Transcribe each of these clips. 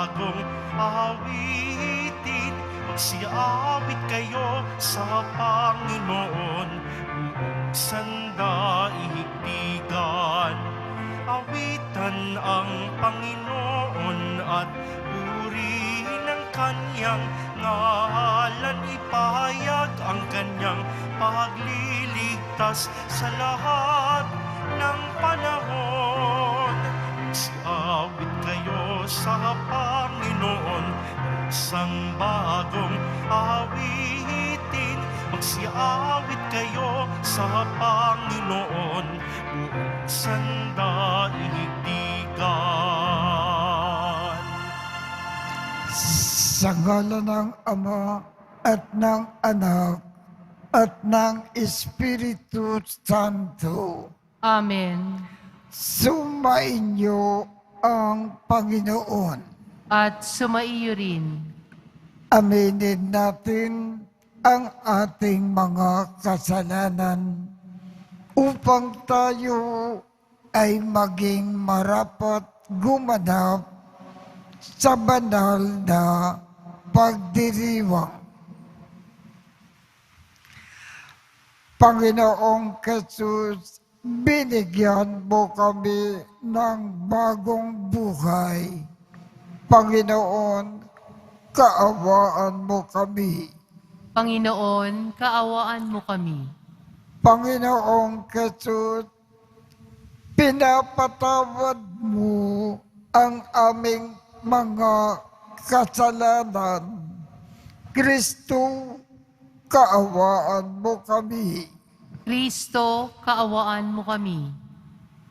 bagong awitin. Magsiawit kayo sa Panginoon, buong sandaigdigan. Awitan ang Panginoon at purihin ang kanyang ngalan. Ipahayag ang kanyang pagliligtas sa lahat ng panahon. Magsiawit kayo sa Panginoon, isang bagong awitin. Magsiawit kayo sa Panginoon, buong sandaigdigan. Sa ngalan ng Ama at ng Anak at ng Espiritu Santo. Amen. Sumainyo ang Panginoon. At sumaiyo rin. Aminin natin ang ating mga kasalanan upang tayo ay maging marapat gumanap sa banal na pagdiriwang. Panginoong Jesus, binigyan mo kami ng bagong buhay. Panginoon, kaawaan mo kami. Panginoon, kaawaan mo kami. Panginoong Jesus, pinapatawad mo ang aming mga kasalanan. Kristo, kaawaan mo kami. Kristo, kaawaan mo kami.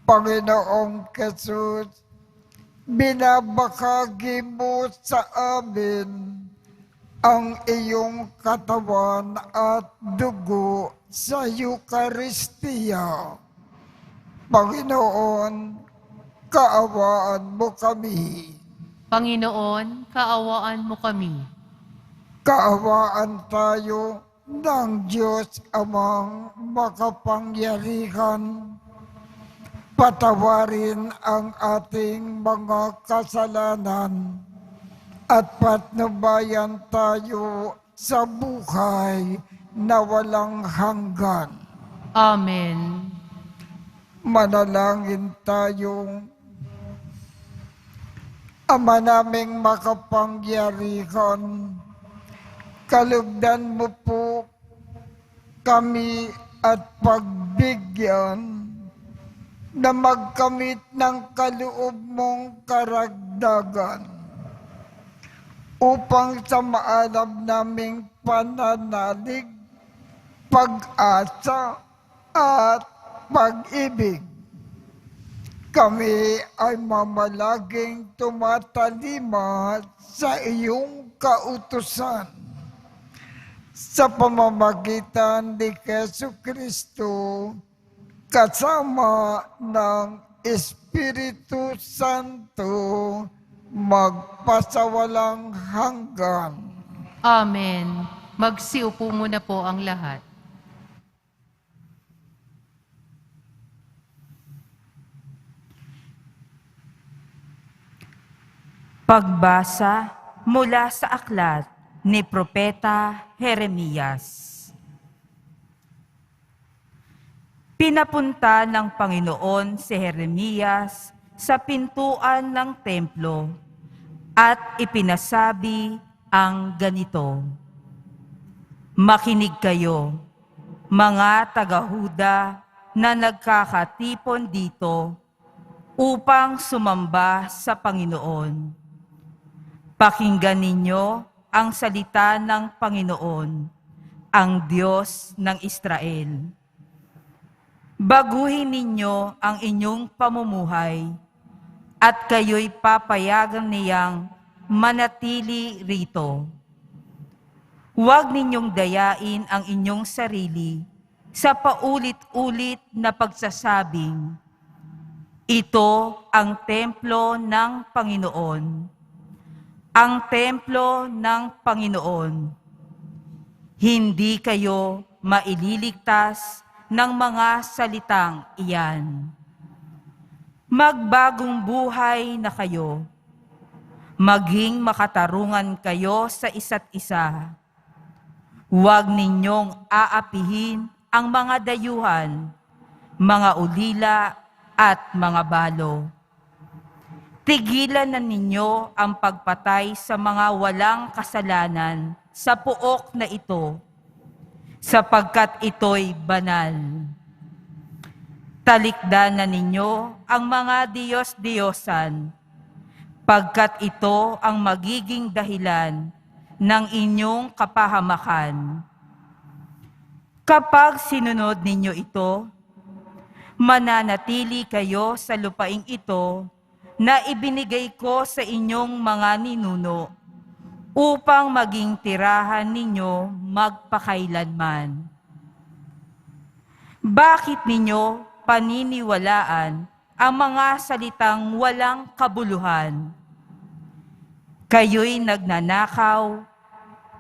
Panginoong Jesus, binabahagi mo sa amin ang iyong katawan at dugo sa Eucharistia. Panginoon, kaawaan mo kami. Panginoon, kaawaan mo kami. Kaawaan tayo ng Diyos Amang makapangyarihan. Patawarin ang ating mga kasalanan at patnubayan tayo sa buhay na walang hanggan. Amen. Manalangin tayong Ama naming makapangyarihan, kalugdan mo po kami at pagbigyan na magkamit ng kaloob mong karagdagan upang sa maalam naming pananalig, pag-asa at pag-ibig, kami ay mamalaging tumatalima sa iyong kautusan sa pamamagitan ni Jesucristo kasama ng Espiritu Santo magpasawalang hanggan. Amen. Magsiupo muna po ang lahat. Pagbasa mula sa aklat ni Propeta Jeremias. Pinapunta ng Panginoon si Jeremias sa pintuan ng templo at ipinasabi ang ganito: Makinig kayo, mga taga-Huda na nagkakatipon dito upang sumamba sa Panginoon. Pakinggan ninyo ang salita ng Panginoon, ang Diyos ng Israel. Baguhin ninyo ang inyong pamumuhay at kayo'y papayagan niyang manatili rito. Huwag ninyong dayain ang inyong sarili sa paulit-ulit na pagsasabing, ito ang templo ng Panginoon. Ang templo ng Panginoon. Hindi kayo maililigtas ng mga salitang iyan. Magbagong buhay na kayo. Maging makatarungan kayo sa isa't isa. Huwag ninyong aapihin ang mga dayuhan, mga ulila at mga balo. Tigilan na ninyo ang pagpatay sa mga walang kasalanan sa puok na ito, sapagkat ito'y banal. Talikdan na ninyo ang mga Diyos-Diyosan, pagkat ito ang magiging dahilan ng inyong kapahamakan. Kapag sinunod ninyo ito, mananatili kayo sa lupaing ito na ibinigay ko sa inyong mga ninuno upang maging tirahan ninyo magpakailanman. Bakit ninyo paniniwalaan ang mga salitang walang kabuluhan? Kayo'y nagnanakaw,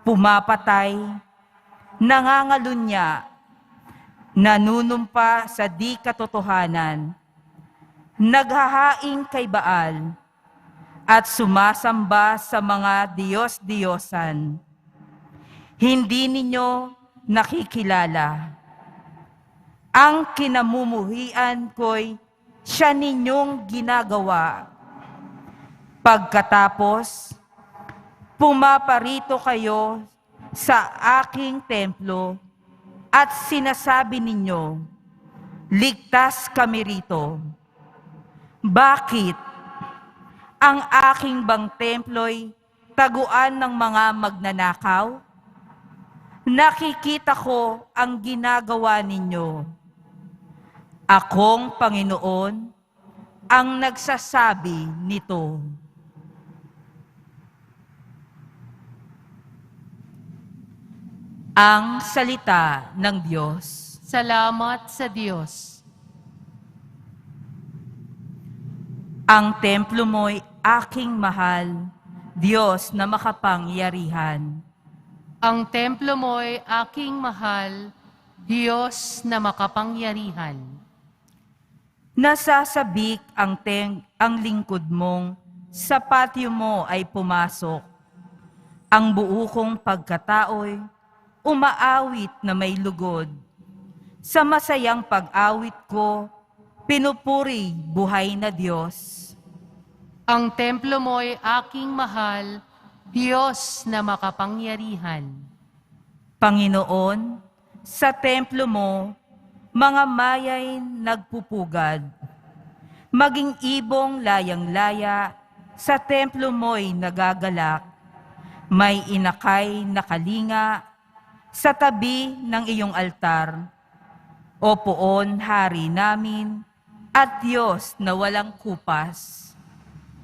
pumapatay, nangangalunya, nanunumpa sa di katotohanan, naghahaing kay Baal, at sumasamba sa mga Diyos-Diyosan. Hindi ninyo nakikilala. Ang kinamumuhian ko'y siya ninyong ginagawa. Pagkatapos, pumaparito kayo sa aking templo at sinasabi ninyo, ligtas kami rito. Bakit? Ang aking bang templo'y taguan ng mga magnanakaw? Nakikita ko ang ginagawa ninyo. Akong Panginoon ang nagsasabi nito. Ang salita ng Diyos. Salamat sa Diyos. Ang templo mo'y aking mahal, Diyos na makapangyarihan. Ang templo mo'y aking mahal, Diyos na makapangyarihan. Nasasabik ang lingkod mong, sa patio mo ay pumasok. Ang buo kong pagkatao'y umaawit na may lugod. Sa masayang pag-awit ko, pinupuri buhay na Diyos. Ang templo mo'y aking mahal, Diyos na makapangyarihan. Panginoon, sa templo mo, mga mayay nagpupugad. Maging ibong layang-laya, sa templo mo'y nagagalak. May inakay na kalinga sa tabi ng iyong altar. O poon, hari namin, at Diyos na walang kupas.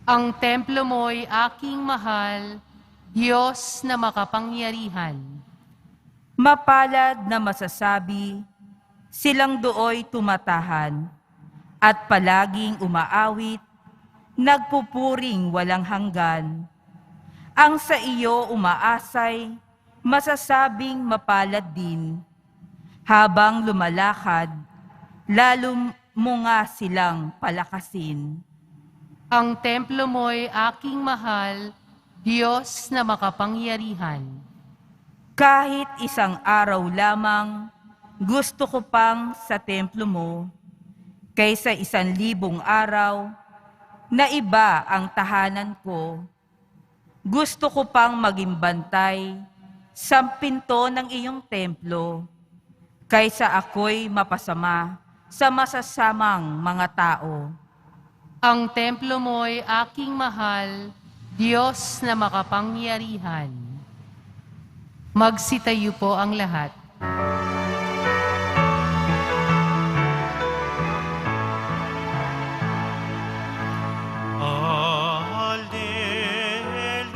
Ang templo mo'y aking mahal, Diyos na makapangyarihan. Mapalad na masasabi, silang dooy tumatahan, at palaging umaawit, nagpupuring walang hanggan. Ang sa iyo umaasay, masasabing mapalad din. Habang lumalakad, lalo mo nga silang palakasin. Ang templo mo'y aking mahal, Diyos na makapangyarihan. Kahit isang araw lamang, gusto ko pang sa templo mo, kaysa 1,000 araw, na iba ang tahanan ko. Gusto ko pang maging bantay sa pinto ng iyong templo, kaysa ako'y mapasama sa masasamang mga tao. Ang templo mo'y aking mahal, Diyos na makapangyarihan. Magsitayo po ang lahat.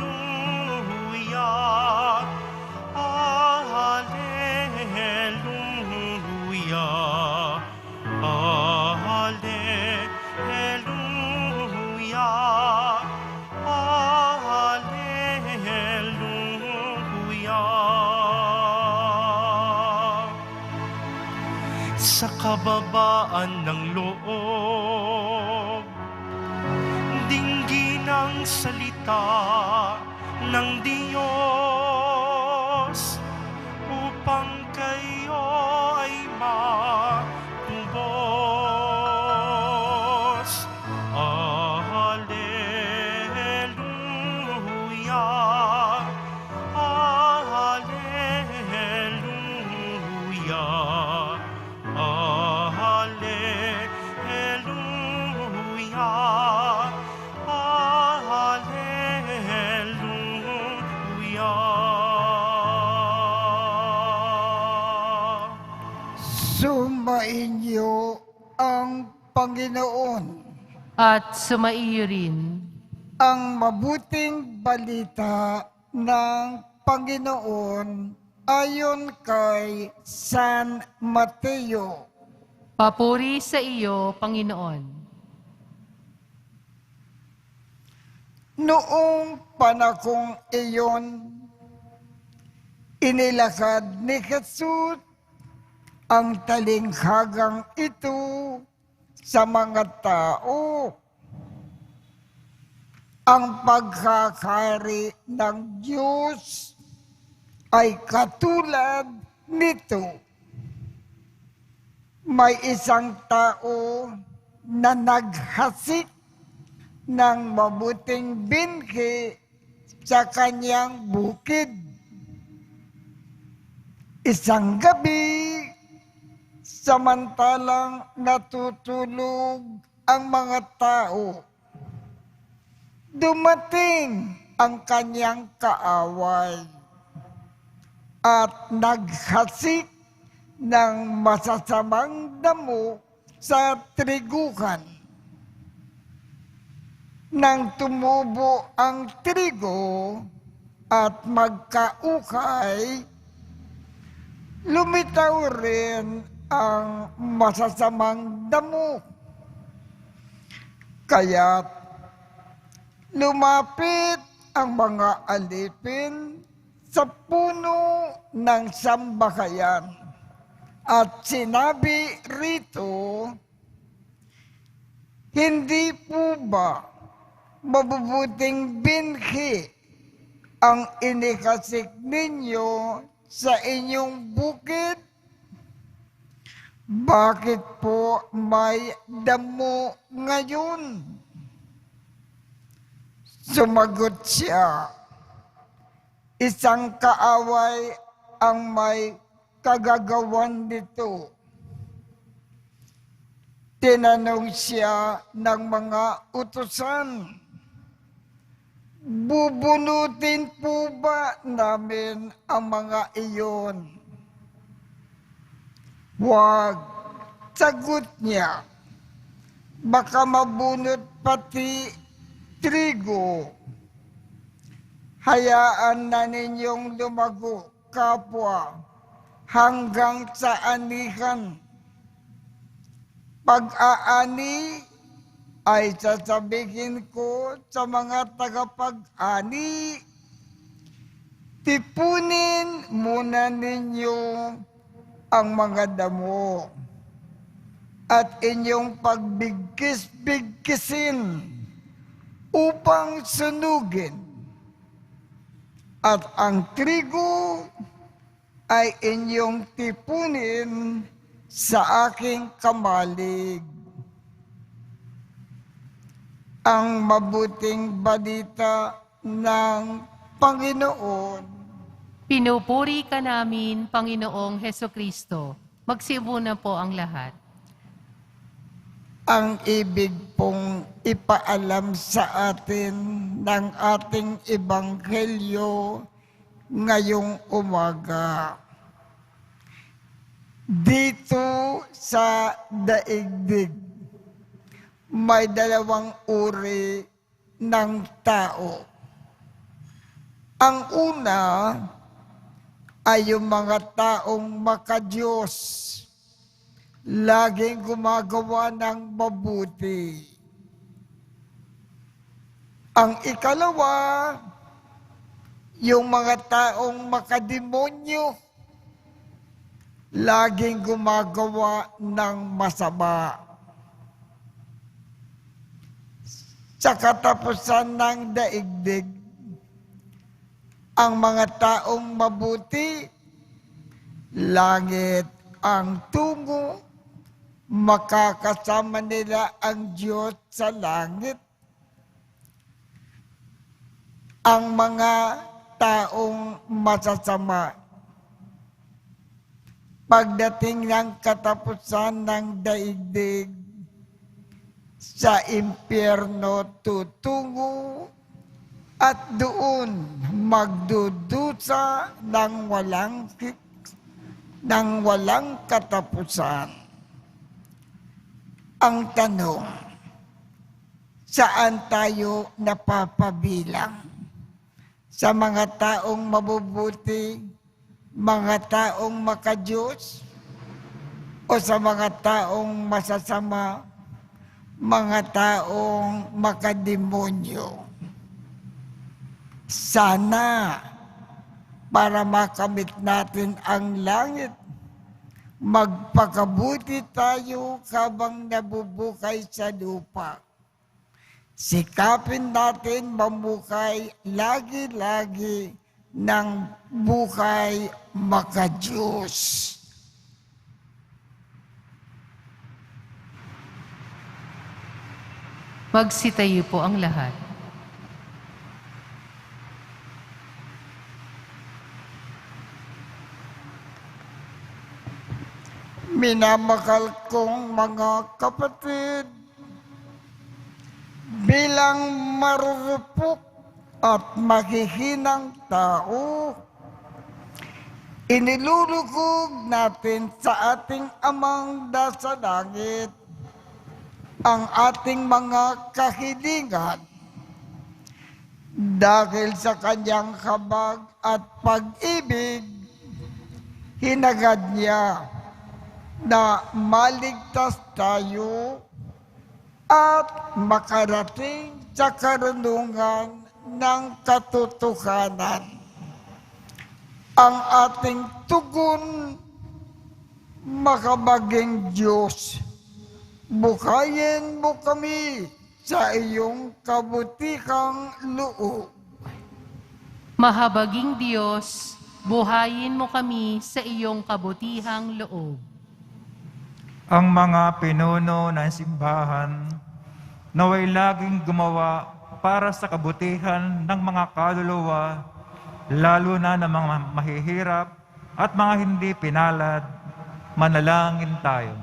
Alleluia, Alleluia, Alleluia, Alleluia. Sa kababaan ng loob, dinggin ang salita ng Diyos upang kayo ay matubos. Hallelujah, hallelujah, hallelujah, hallelujah. Sumainyo ang Panginoon. At sumaiyo rin. Ang mabuting balita ng Panginoon ayon kay San Mateo. Papuri sa iyo, Panginoon. Noong panahong iyon, inilakad ni Jesus ang talinghagang ito sa mga tao. Ang pagkakari ng Diyos ay katulad nito. May isang tao na naghasik ng mabuting binhi sa kanyang bukid. Isang gabi, samantalang natutulog ang mga tao, dumating ang kanyang kaaway at naghasik ng masasamang damo sa triguhan. Nang tumubo ang trigo at magkaukay, lumitaw rin ang masasamang damo. Kaya't lumapit ang mga alipin sa puno ng sambahayan at sinabi rito, hindi po ba mabubuting binhi ang inikasik ninyo sa inyong bukid? Bakit po may damo ngayon? Sumagot siya, isang kaaway ang may kagagawan nito. Tinanong siya ng mga utusan, bubunutin po ba namin ang mga iyon? Huwag, sagot niya, baka mabunot pati trigo. Hayaan na ninyong lumago, kapwa, hanggang sa anihan. Pag-aani ay sasabihin ko sa mga tagapag-ani, tipunin muna ninyo ang mga damo at inyong pagbigkis-bigkisin upang sunugin. At ang trigo ay inyong tipunin sa aking kamalig. Ang mabuting balita ng Panginoon. Pinupuri ka namin, Panginoong Hesukristo. Magsiupo na po ang lahat. Ang ibig pong ipaalam sa atin ng ating ebanghelyo ngayong umaga. Dito sa daigdig, may dalawang uri ng tao. Ang una ay yung mga taong makadiyos, laging gumagawa ng mabuti. Ang ikalawa, yung mga taong makademonyo, laging gumagawa ng masama. sa katapusan ng daigdig. Ang mga taong mabuti, langit ang tungo, makakasama nila ang Diyos sa langit. Ang mga taong masasama, pagdating ng katapusan ng daigdig, sa impyerno tutungo at doon magdudusa ng walang katapusan. Ang tanong, saan tayo napapabilang? Sa mga taong mabubuti, mga taong makadiyos, o sa mga taong masasama, mga taong makademonyo? Sana para makamit natin ang langit, magpakabuti tayo habang nabubukay sa lupa. Sikapin natin mamukay lagi-lagi ng buhay makadiyos. Magsitayo po ang lahat. Minamahal kong mga kapatid, bilang marurupok at mahihinang tao, inilulugog natin sa ating Amang nasa langit ang ating mga kahilingan dahil sa kanyang habag at pag-ibig. Hinagad niya na maligtas tayo at makarating sa karunungan ng katotohanan. Ang ating tugon, makamaging Diyos, bukayin mo kami sa iyong kabutihang loob. Mahabaging Diyos, buhayin mo kami sa iyong kabutihang loob. Ang mga pinuno ng simbahan naway laging gumawa para sa kabutihan ng mga kaluluwa, lalo na ng mga mahihirap at mga hindi pinalad. Manalangin tayo.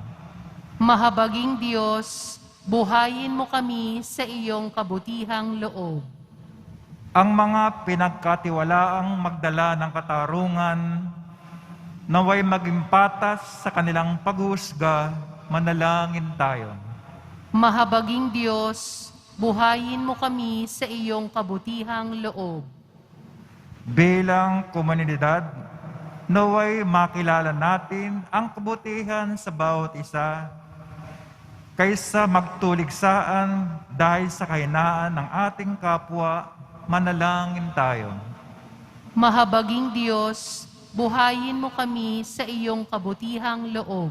Mahabaging Diyos, buhayin mo kami sa iyong kabutihang loob. Ang mga pinagkatiwalaang magdala ng katarungan, naway maging patas sa kanilang paghusga. Manalangin tayo. Mahabaging Diyos, buhayin mo kami sa iyong kabutihang loob. Bilang komunidad, naway makilala natin ang kabutihan sa bawat isa, kaysa magtuligsaan dahil sa kahinaan ng ating kapwa. Manalangin tayo. Mahabaging Diyos, buhayin mo kami sa iyong kabutihang loob.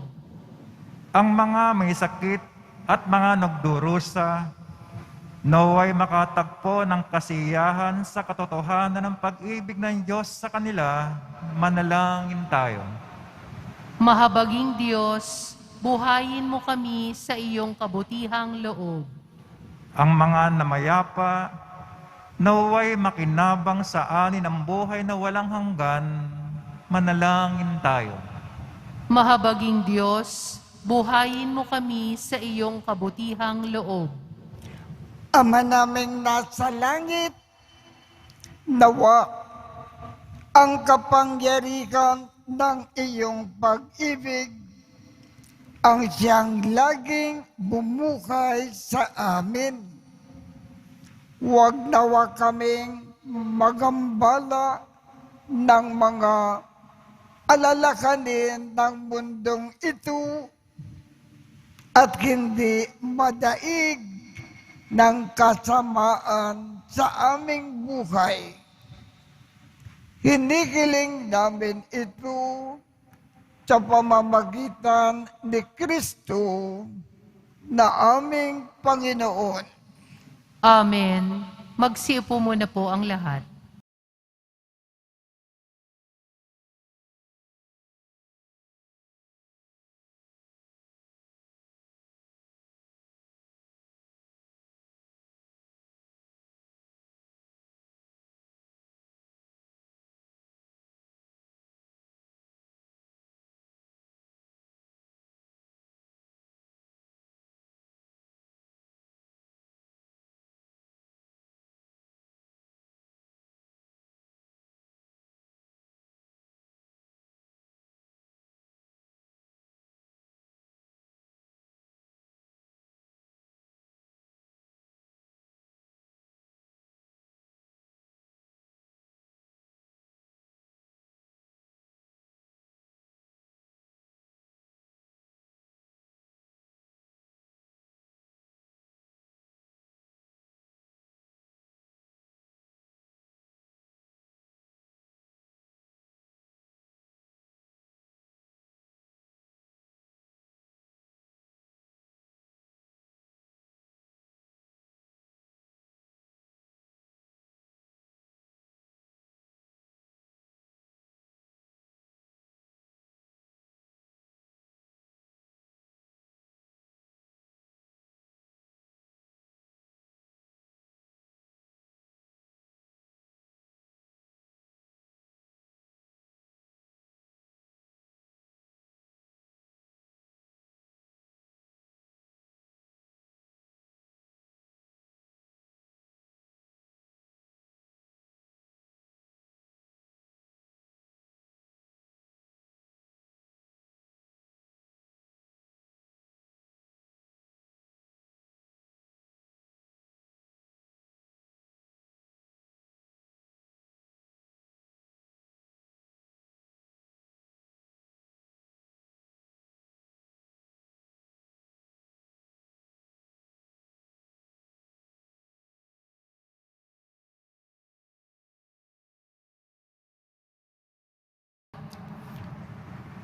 Ang mga may sakit at mga nagdurusa, naway makatagpo ng kasiyahan sa katotohanan ng pag-ibig ng Diyos sa kanila. Manalangin tayo. Mahabaging Diyos, buhayin mo kami sa iyong kabutihang loob. Ang mga namayapa, naway makinabang sa ani ng buhay na walang hanggan. Manalangin tayo. Mahabaging Diyos, buhayin mo kami sa iyong kabutihang loob. Ama naming nasa langit, nawa ang kapangyarihan ng iyong pag-ibig ang siyang laging bumuhay sa amin. Huwag nawa kaming magambala ng mga alalahanin ng mundong ito at hindi madaig ng kasamaan sa aming buhay. Hinihiling namin ito sa pamamagitan ni Kristo na aming Panginoon. Amen. Mahabaging Diyos, buhayin mo kami sa iyong kabutihang loob. Ang mga pinuno ng simbahan, naway laging gumawa para sa kabutihan ng mga kaluluwa, lalo na ng mga mahihirap at mga hindi pinalad. Manalangin tayo. Mahabaging Diyos, buhayin mo kami sa iyong kabutihang loob. Amen. Magsiupo muna po ang lahat.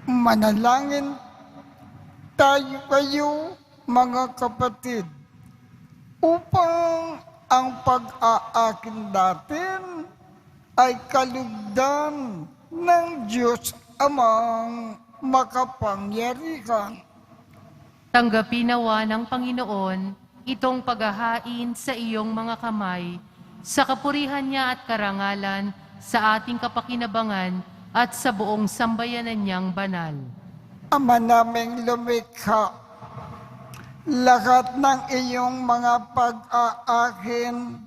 Manalangin tayo kayo, mga kapatid, upang ang pag-aakin natin ay kalugdan ng Diyos Amang makapangyarihan. Tanggapin nawa ng Panginoon itong paghahain sa iyong mga kamay, sa kapurihan niya at karangalan, sa ating kapakinabangan at sa buong sambayanan niyang banal. Ama naming lumikha, lahat ng iyong mga pag-aakin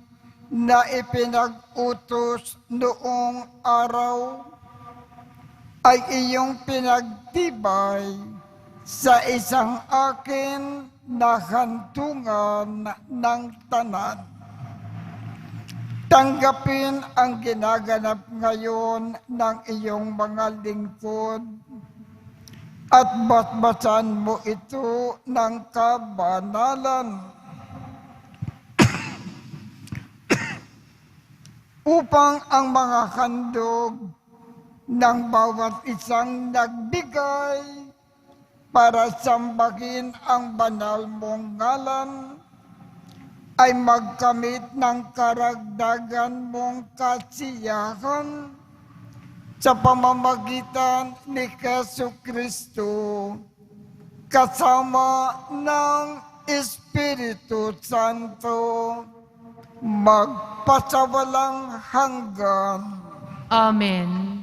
na ipinag-utos noong araw ay iyong pinagtibay sa isang akin na hantungan ng tanan. Tanggapin ang ginaganap ngayon ng iyong mga lingkod at batbasan mo ito ng kabanalan upang ang mga handog ng bawat isang nagbigay para sambahin ang banal mong ngalan ay magkamit ng karagdagan mong kasiyahan sa pamamagitan ni Jesucristo kasama ng Espiritu Santo magpasawalang hanggan. Amen.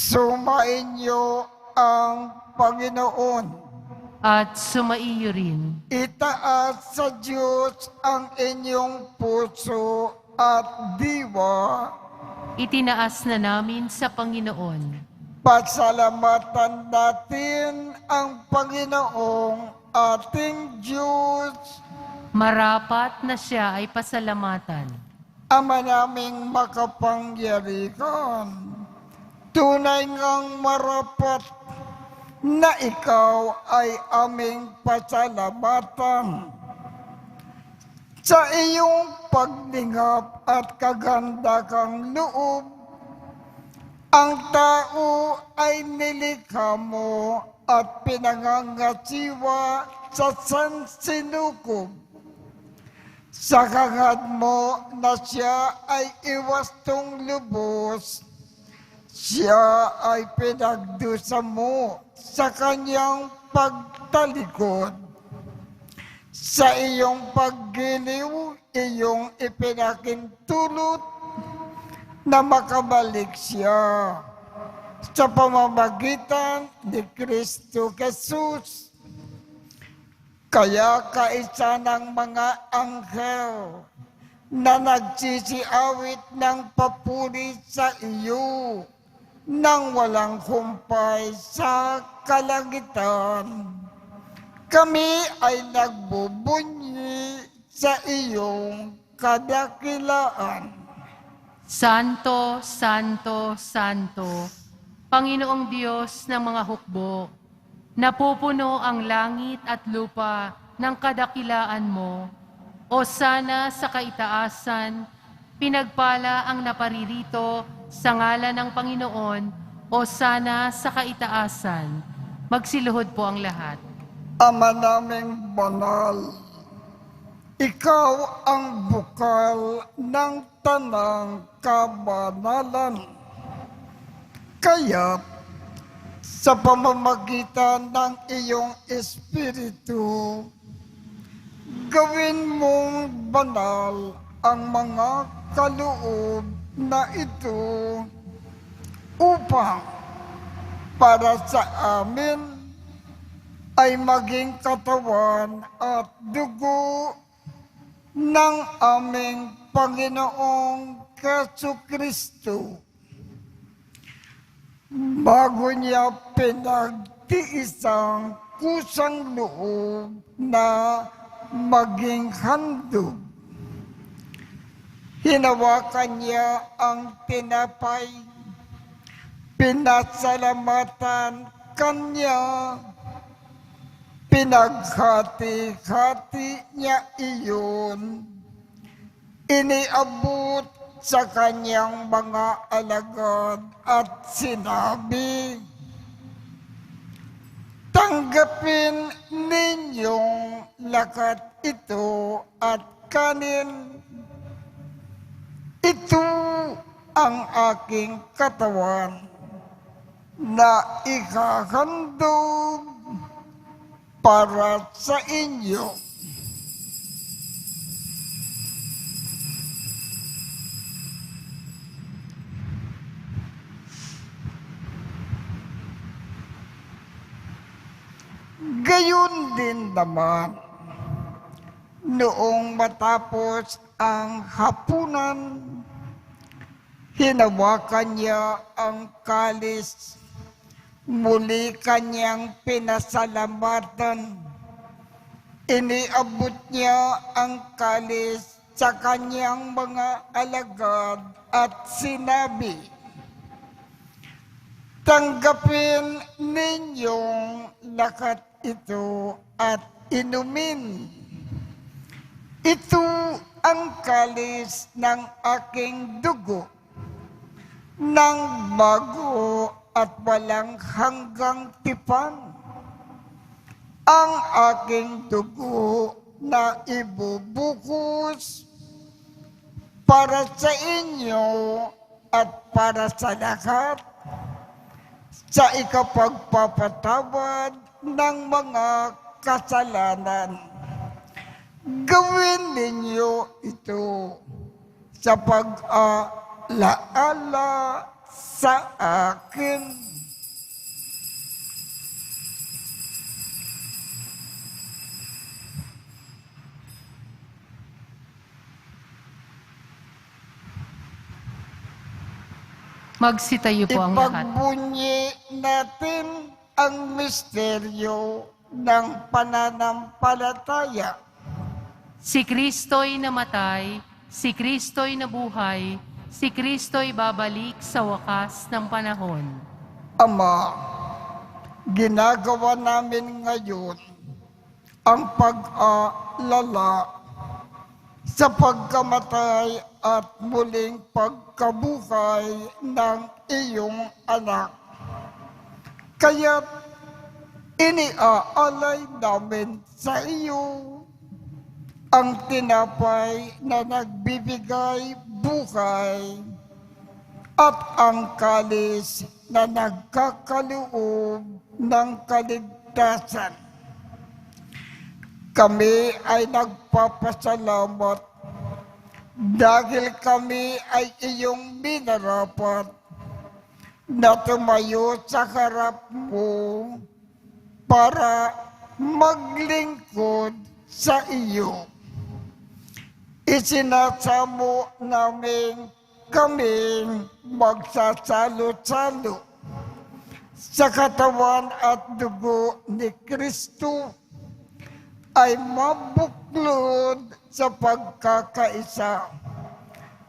Sumainyo ang Panginoon. At sumaiyo rin. Itaas sa Diyos ang inyong puso at diwa. Itinaas na namin sa Panginoon. Pasalamatan natin ang Panginoong ating Diyos. Marapat na siya ay pasalamatan. Ama naming makapangyarihan, tunay ngang marapat na ikaw ay aming pasalamatan sa iyong paglingap at kagandakang loob. Ang tao ay nilikha mo at pinangangasiwa sa sansinukob. Sa hangad mo na siya ay iwastong lubos, siya ay pinagdusa mo sa kanyang pagtalikod. Sa iyong paggiliw, iyong ipinakintulot na makabalik siya sa pamamagitan ni Kristo Jesus. Kaya kaisa ng mga anghel na nagsisiawit ng papuri sa iyo nang walang humpay sa kalangitan, kami ay nagbubunyi sa iyong kadakilaan. Santo, Santo, Santo, Panginoong Diyos ng mga hukbo, napupuno ang langit at lupa ng kadakilaan mo. O sana sa kaitaasan, pinagpala ang naparirito sa ngalan ng Panginoon. O sana sa kaitaasan, magsiluhod po ang lahat. Ama naming banal, ikaw ang bukal ng tanang kabanalan. Kaya sa pamamagitan ng iyong Espiritu, gawin mong banal ang mga kaloob na ito upang para sa amin ay maging katawan at dugo ng aming Panginoong Jesucristo. Bago niya pinagtiisang kusang loob na maging handog, hinawakan niya ang tinapay, pinasalamatan kanya, pinaghati-hati niya iyon, iniabot sa kanyang mga alagad at sinabi, tanggapin ninyong lakat ito at kanin. Ito ang aking katawan na ikahandog para sa inyo. Gayon din naman, noong matapos ang hapunan, hinawakan niya ang kalis, muli kanyang pinasalamatan. Iniabot niya ang kalis sa kanyang mga alagad at sinabi, tanggapin ninyong lakat ito at inumin. Ito ang kalis ng aking dugo, ng bago at walang hanggang tipan. Ang aking dugo na ibubuhos para sa inyo at para sa lahat, sa ikapagpapatawad ng mga kasalanan. Gawin ninyo ito sa pag-alaala sa akin. Magsitayo po ang lahat. Ipagbunyi natin ang misteryo ng pananampalataya. Si Kristo'y namatay, si Kristo'y nabuhay, si Kristo'y babalik sa wakas ng panahon. Ama, ginagawa namin ngayon ang pag-alala sa pagkamatay at muling pagkabuhay ng iyong anak. Kaya't iniaalay namin sa iyo ang tinapay na nagbibigay buhay, at ang kalis na nagkakaloob ng kaligtasan. Kami ay nagpapasalamat dahil kami ay iyong minarapat na tumayo sa harap mo para maglingkod sa iyo. Isinasamo namin kaming magsasalo-salo sa katawan at dugo ni Kristo ay mabuklod sa pagkakaisa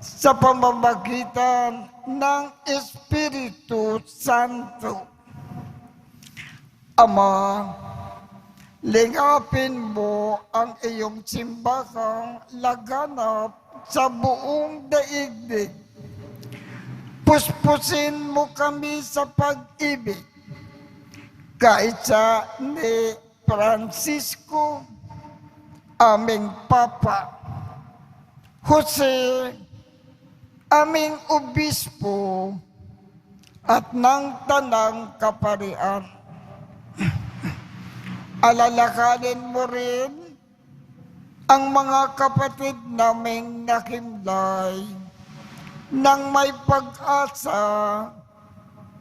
sa pamamagitan ng Espiritu Santo. Ama, lingapin mo ang iyong simbahang laganap sa buong daigdig. Puspusin mo kami sa pag-ibig, kaisa ni Francisco, aming Papa, Jose, aming Obispo, at ng Tanang Kaparian. Alalakanin mo rin ang mga kapatid naming nakimlay nang may pag-asa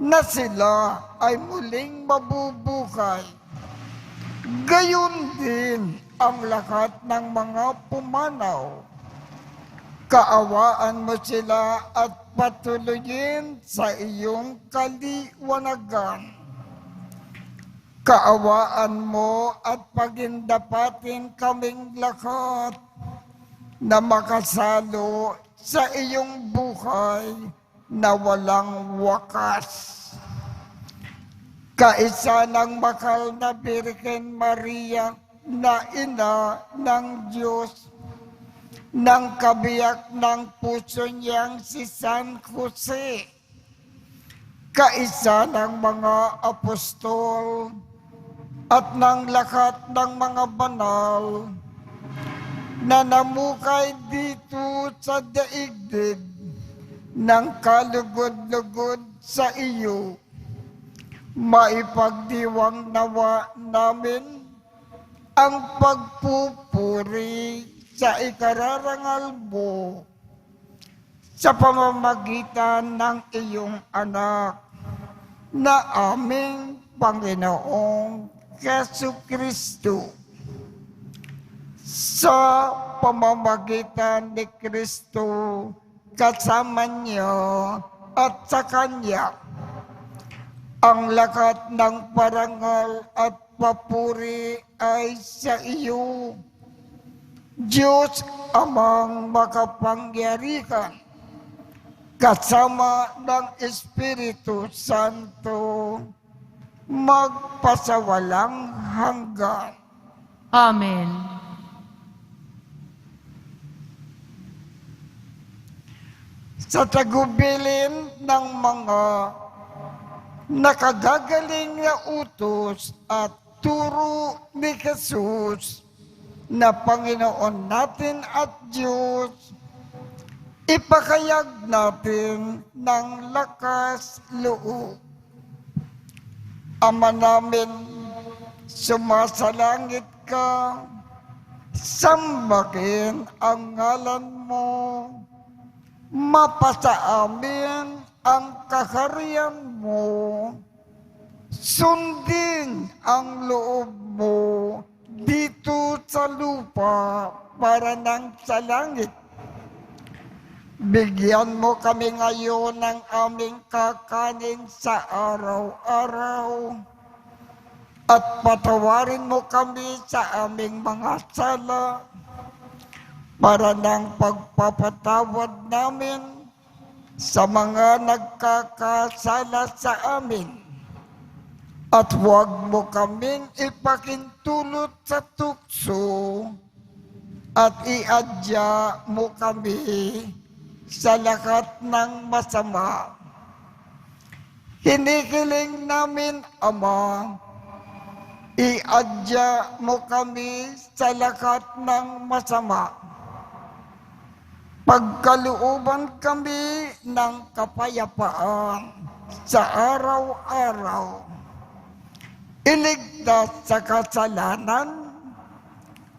na sila ay muling mabubuhay. Gayon din ang lahat ng mga pumanaw. Kaawaan mo sila at patuloyin sa iyong kaliwanagan. Kaawaan mo at pagindapatin kaming lahat na makasalo sa iyong buhay na walang wakas. Kaisa ng mahal na Birhen Maria na ina ng Diyos, ng kabiyak ng puso niyang si San Jose, kaisa ng mga apostol at ng lahat ng mga banal na namukay dito sa daigdig ng kalugod-lugod sa iyo. Maipagdiwang nawa namin ang pagpupuri sa ikararangal mo sa pamamagitan ng iyong anak na aming Panginoong Jesucristo. Sa pamamagitan ni Kristo, kasama niya at sa Kanya, ang lahat ng parangal at papuri ay sa iyo, Diyos Amang makapangyarihan, kasama ng Espiritu Santo, magpasawalang hanggan. Amen. Sa tagubilin ng mga nakagagaling na utos at turo ni Jesus na Panginoon natin at Diyos, ipakayag natin ng lakas loob. Ama namin, sumasalangit ka, sambahin ang ngalan mo, mapasa amin ang kaharian mo, sundin ang loob mo dito sa lupa para nang sa langit. Bigyan mo kami ngayon ng aming kakanin sa araw-araw at patawarin mo kami sa aming mga sala para ng pagpapatawad namin sa mga nagkakasala sa amin. At huwag mo kaming ipakintulot sa tukso at iadya mo kami sa lahat ng masama. Hinihiling namin, Ama, Iadya mo kami sa lahat ng masama. Pagkalooban kami ng kapayapaan sa araw-araw. Iligtas sa kasalanan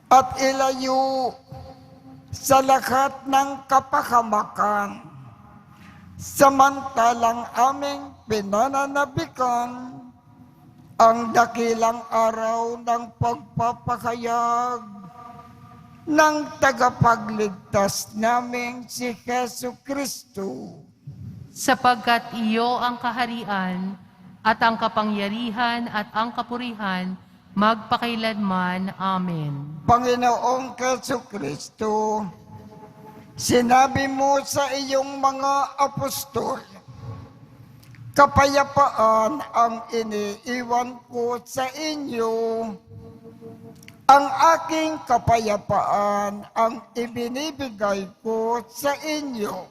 at ilayo sa lahat ng kapahamakan. Samantalang aming pinananabikan ang dakilang araw ng pagpapahayag ng tagapagligtas naming si Jesu Kristo. Sapagkat iyo ang kaharian at ang kapangyarihan at ang kapurihan magpakailanman. Amen. Panginoong Jesu Kristo, sinabi mo sa iyong mga apostol, kapayapaan ang iniiwan ko sa inyo. Ang aking kapayapaan ang ibinibigay ko sa inyo.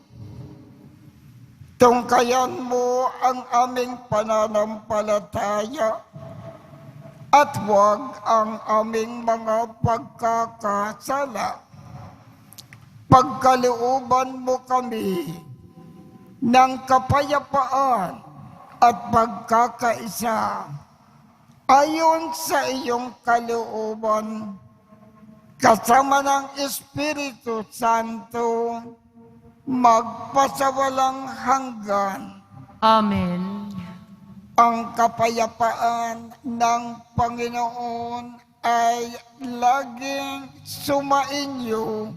Tungkayan mo ang aming pananampalataya at huwag ang aming mga pagkakasala. Pagkalooban mo kami ng kapayapaan at pagkakaisa ayon sa iyong kalooban, kasama ng Espiritu Santo, magpasawalang hanggan. Amen. Ang kapayapaan ng Panginoon ay laging sumainyo.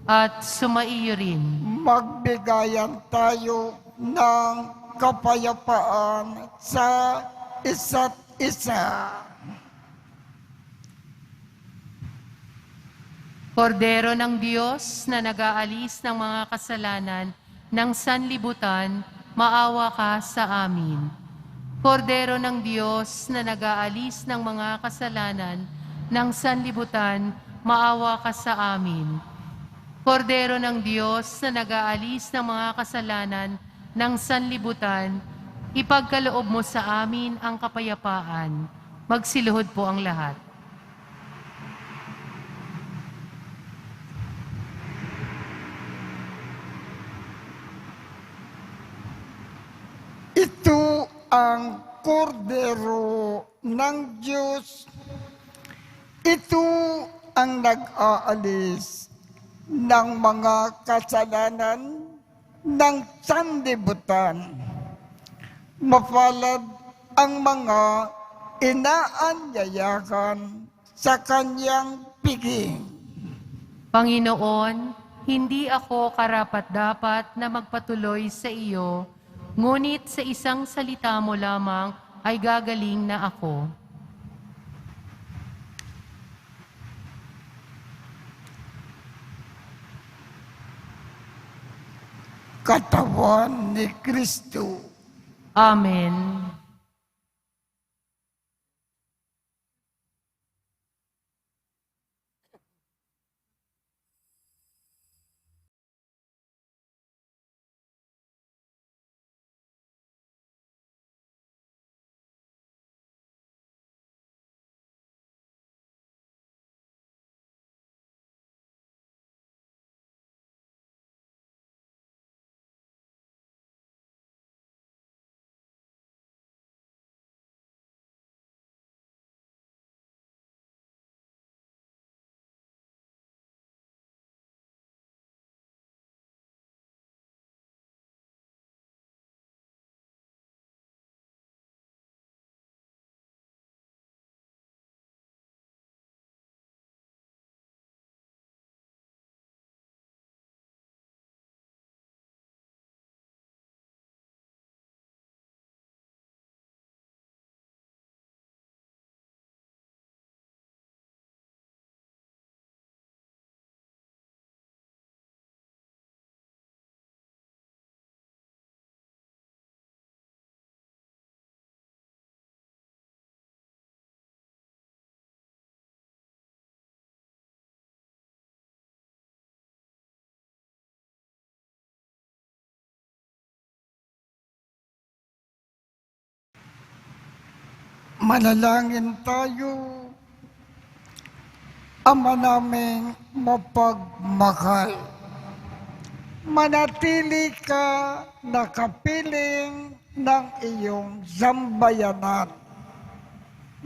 At sumaiyo rin. Magbigayan tayo ng kapayapaan sa isa't isa. Kordero ng Diyos na nag-aalis ng mga kasalanan ng sanlibutan, maawa ka sa amin. Kordero ng Diyos na nag-aalis ng mga kasalanan ng sanlibutan, maawa ka sa amin. Kordero ng Diyos na nag-aalis ng mga kasalanan ng sanlibutan, ipagkaloob mo sa amin ang kapayapaan. Magsiluhod po ang lahat. Ito ang kordero ng Diyos. Ito ang nag-aalis ng mga kasalanan ng sanlibutan. Mapalad ang mga inaanyayahan sa kanyang piging. Panginoon, hindi ako karapat-dapat na magpatuloy sa iyo, ngunit sa isang salita mo lamang ay gagaling na ako. Katawan ni Kristo. Amen. Manalangin tayo. Ama naming mapagmahal, manatili ka nakapiling ng iyong sambayanan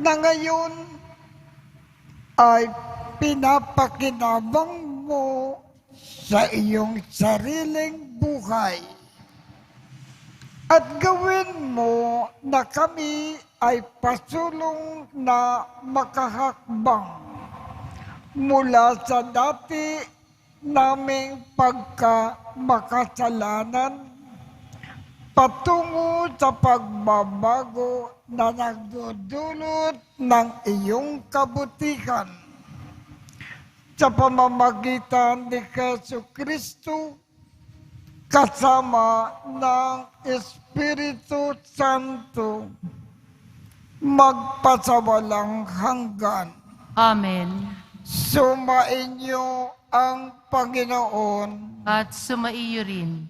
na ngayon ay pinapakinabang mo sa iyong sariling buhay. At gawin mo na kami ay pasulong na makahakbang mula sa dati naming pagkamakasalanan patungo sa pagbabago na nagdudulot ng iyong kabutihan. Sa pamamagitan ni Jesucristo, kasama ng Espiritu Santo, magpasawalang hanggan. Amen. Sumainyo ang Panginoon At sumaiyo rin.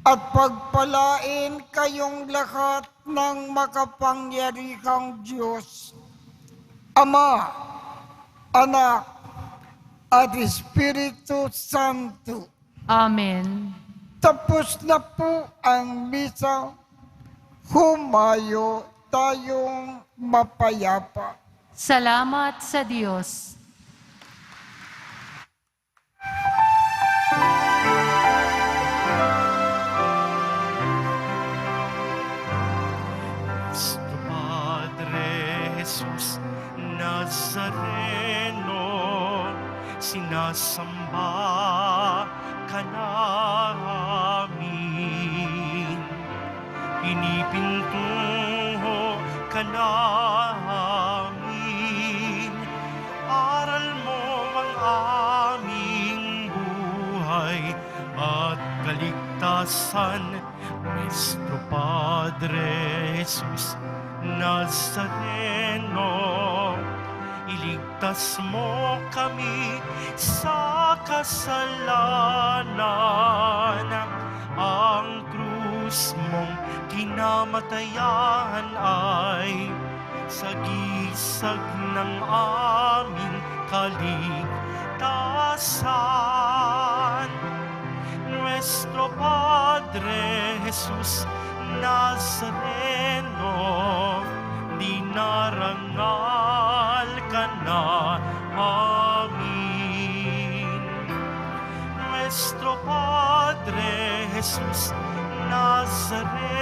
at pagpalain kayong lahat ng makapangyarihang Diyos, Ama, Anak, at Espiritu Santo. Amen. Tapos na po ang misa. Humayo tayong mapayapa. Salamat sa Diyos. Nuestro Padre Jesus Nazareno, sinasamba ka namin. Pinipintuho ka namin. Aral mo ang aming buhay at kaligtasan. Nuestro Padre Jesus Nazareno, iligtas mo kami sa kasalanan. Ang krus mong kinamatayan ay sagisag ng aming kaligtasan. Nuestro Padre Jesus Nazareno, dinarangal ka na amin. Nuestro Padre Jesus Nazareno,